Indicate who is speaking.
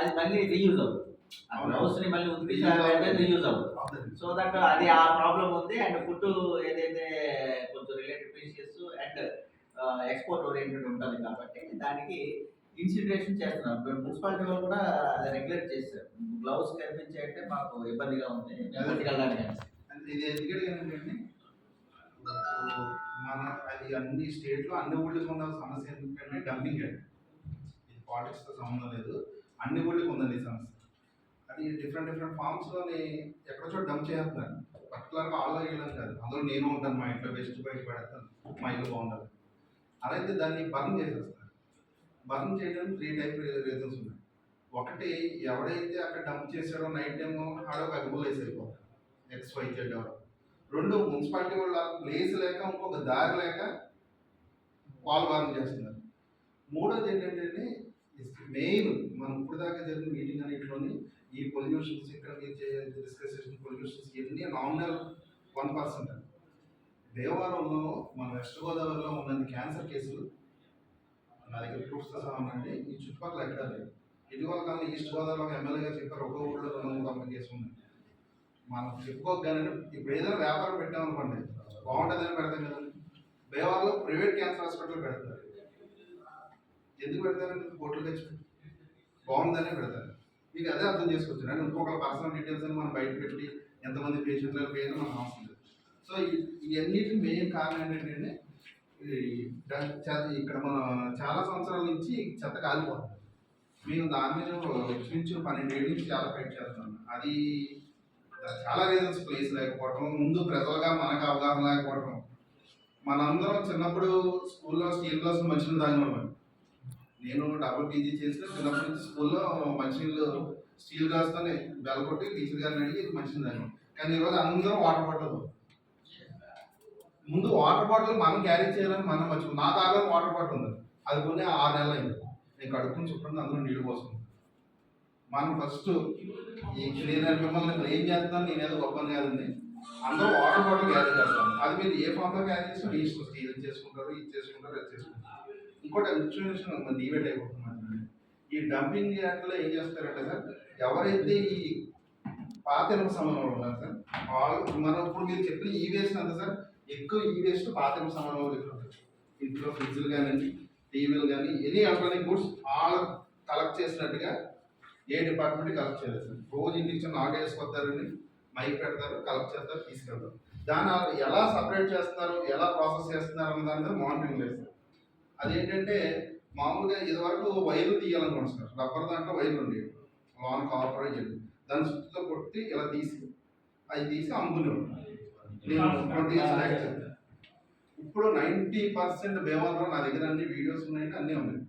Speaker 1: అది మళ్ళీ రీయూజ్ అవుతుంది. ఆ గ్లౌస్ని మళ్ళీ ఉతికి రీయూజ్ అవుతుంది. సో దట్ అది ఆ ప్రాబ్లం ఉంది. అండ్ ఫుడ్ ఏదైతే కొంచెం related spacious and export oriented ఉంటుంది కాబట్టి దానికి ఇన్సిడరేషన్ చేస్తున్నారు. ఇప్పుడు మున్సిపాలిటీ వాళ్ళు కూడా అది రెగ్యులేట్ చేశారు. గ్లౌస్ కనిపించే అంటే మాకు ఇబ్బందిగా ఉంది పట్టుకెళ్ళడానికి.
Speaker 2: ఇది ఎందుకంటే మన అది అన్ని స్టేట్లో అన్ని ఊళ్ళకి ఉన్న సమస్య ఎందుకంటే డంపింగ్ అండి. ఇది పాలిటిక్స్తో సంబంధం లేదు, అన్ని ఊళ్ళకి ఉందండి ఈ సమస్య. అది డిఫరెంట్ ఫార్మ్స్లోని ఎక్కడో చోట డంప్ చేస్తున్నారు. పర్టికులర్గా ఆల్లో వేయడం కాదు, అందులో నేను ఉంటాను, మా ఇంట్లో బెస్ట్ బయట పెడతాను, మా ఇల్లు బాగుండాలి. అలాగే దాన్ని బర్న్ చేసేస్తారు. బర్న్ చేయడానికి 3 టైప్ రీజన్స్ ఉన్నాయి. ఒకటి, ఎవడైతే అక్కడ డంప్ చేసాడో నైట్ టైము ఆడొక అగ్గులు వేసి వెళ్ళిపోతాడు, XYZ ఎవరు. 2, మున్సిపాలిటీ వాళ్ళ ప్లేస్ లేక ఇంకొక దారి లేక వాళ్ళు బర్న్ చేస్తున్నారు. 3వది ఏంటంటే మెయిన్ మనం ఇప్పుడు దాకా జరిగిన మీటింగ్ అన్నింటిలోని ఈ పొల్యూషన్స్ ఇక్కడ మీరు డిస్కస్ చేసిన పొల్యూషన్స్ ఇవన్నీ నామినల్ 1%. దేవవారంలో మన వెస్ట్ గోదావరిలో ఉన్నది క్యాన్సర్ కేసులు నా దగ్గర ప్రూఫ్స్తో సహా ఉందండి. ఈ చుట్టుపక్కల ఎక్కడ లేదు. ఇటీవల కాలం ఈస్ట్ గోదావరిలో ఒక ఎమ్మెల్యే గారు చెప్పారు, ఒక ఊళ్ళో 290 కేసులు ఉన్నాయి. మనం చెప్పుకోగానే ఇప్పుడు ఏదైనా వ్యాపారం పెట్టామనుకోండి, బాగుంటుందని పెడతాం కదండి. దేవాలలో ప్రైవేట్ క్యాన్సర్ హాస్పిటల్ పెడతారు. ఎందుకు పెడతారండి? కోట్లు తెచ్చి బాగుందనే పెడతారు. మీకు అదే అర్థం చేసుకోవచ్చు అంటే ఇంకొక పర్సనల్ డీటెయిల్స్ అని మనం బయట పెట్టి ఎంతమంది పేషెంట్ల పేరు మనకు అవసరం లేదు. సో ఇవన్నిటి మెయిన్ కారణం ఏంటంటే ఇక్కడ మన చాలా సంవత్సరాల నుంచి చెత్త కాలిపోతుంది. మేము దాని మీద నుంచి 12 ఏళ్ళ నుంచి చాలా ఫైట్ చేస్తున్నాం. అది చాలా రీజన్స్, ప్లేస్ లేకపోవటం, ముందు ప్రజలుగా మనకు అవగాహన లేకపోవటం. మనందరం చిన్నప్పుడు స్కూల్లో స్టీల్ గ్లాసులు మంచినీళ్ళు తాగినాం. నేను డబుల్ పీజీ చేసిన చిన్నప్పటి నుంచి స్కూల్లో మంచినీళ్ళు స్టీల్ గ్లాస్తోనే బెల్ కొట్టి టీచర్ గారిని అడిగి మంచినీళ్ళు తాగాం. కానీ ఈరోజు అందరూ వాటర్ బాటిల్, ముందు వాటర్ బాటిల్ మనం క్యారీ చేయాలని మనం మర్చిపోయి, నా తాగాలని వాటర్ బాటిల్ ఉంది, అది కొన్ని 6 నెలలు అయింది. నేను కడుక్కుని చెప్పండి అందులో నీళ్ళు పోసుకుంటాను. మనం ఫస్ట్ నేను మిమ్మల్ని ఏం చేస్తున్నాను, నేనేదో గొప్పని కాదండి, అందరూ వాటర్ బాటిల్ క్యారీ చేస్తాను. అది మీరు ఏ ఫామ్లో క్యారీ చేస్తారో ఈ స్టీల్ చేసుకుంటారు, ఇది చేసుకుంటారు, అది చేసుకుంటారు. ఇంకోటి ఇన్స్టిట్యూషన్ డివైడ్ అయిపోతున్నారు. ఈ డంపింగ్ యార్డ్లో ఏం చేస్తారంటే సార్, ఎవరైతే ఈ పాత ఇనుప సామాన్లు ఉన్నారు సార్, వాళ్ళు మనం ఇప్పుడు మీరు చెప్పిన ఈ వేస్ట్ అంతా సార్, ఎక్కువ ఈ వేస్ట్ పాత ఇనుప సామాన్లు ఇంట్లో ఫ్రిడ్జ్లు కానీ టీవీలు కానీ ఎనీ ఎలక్ట్రానిక్ గుడ్స్ వాళ్ళు కలెక్ట్ చేసినట్టుగా ఏ డిపార్ట్మెంట్ కలెక్ట్ చేయలేదు సార్. రోజు ఇంటికి చిన్న ఆటో వేసుకొస్తారని మైక్ పెడతారు, కలెక్ట్ చేస్తారు, తీసుకెళ్తారు. దాన్ని ఎలా సపరేట్ చేస్తున్నారు, ఎలా ప్రాసెస్ చేస్తున్నారు అన్న దాని మీద మానిటరింగ్ లేదు సార్. అదేంటంటే మామూలుగా ఇదివరకు వైర్లు తీయాలనుకోండి సార్, రబ్బర్ దాంట్లో వైర్లు ఉండేవి, లాన్ కార్పొరేట్ చెప్పి దాని చుట్టూ కొట్టి ఇలా తీసి అది తీసి అమ్ముకునేవాడు. నేను 20 years బ్యాక్ చెప్తాను. ఇప్పుడు 90% బేవాల్లో నా దగ్గర అన్ని వీడియోస్ ఉన్నాయంటే అన్నీ ఉన్నాయి.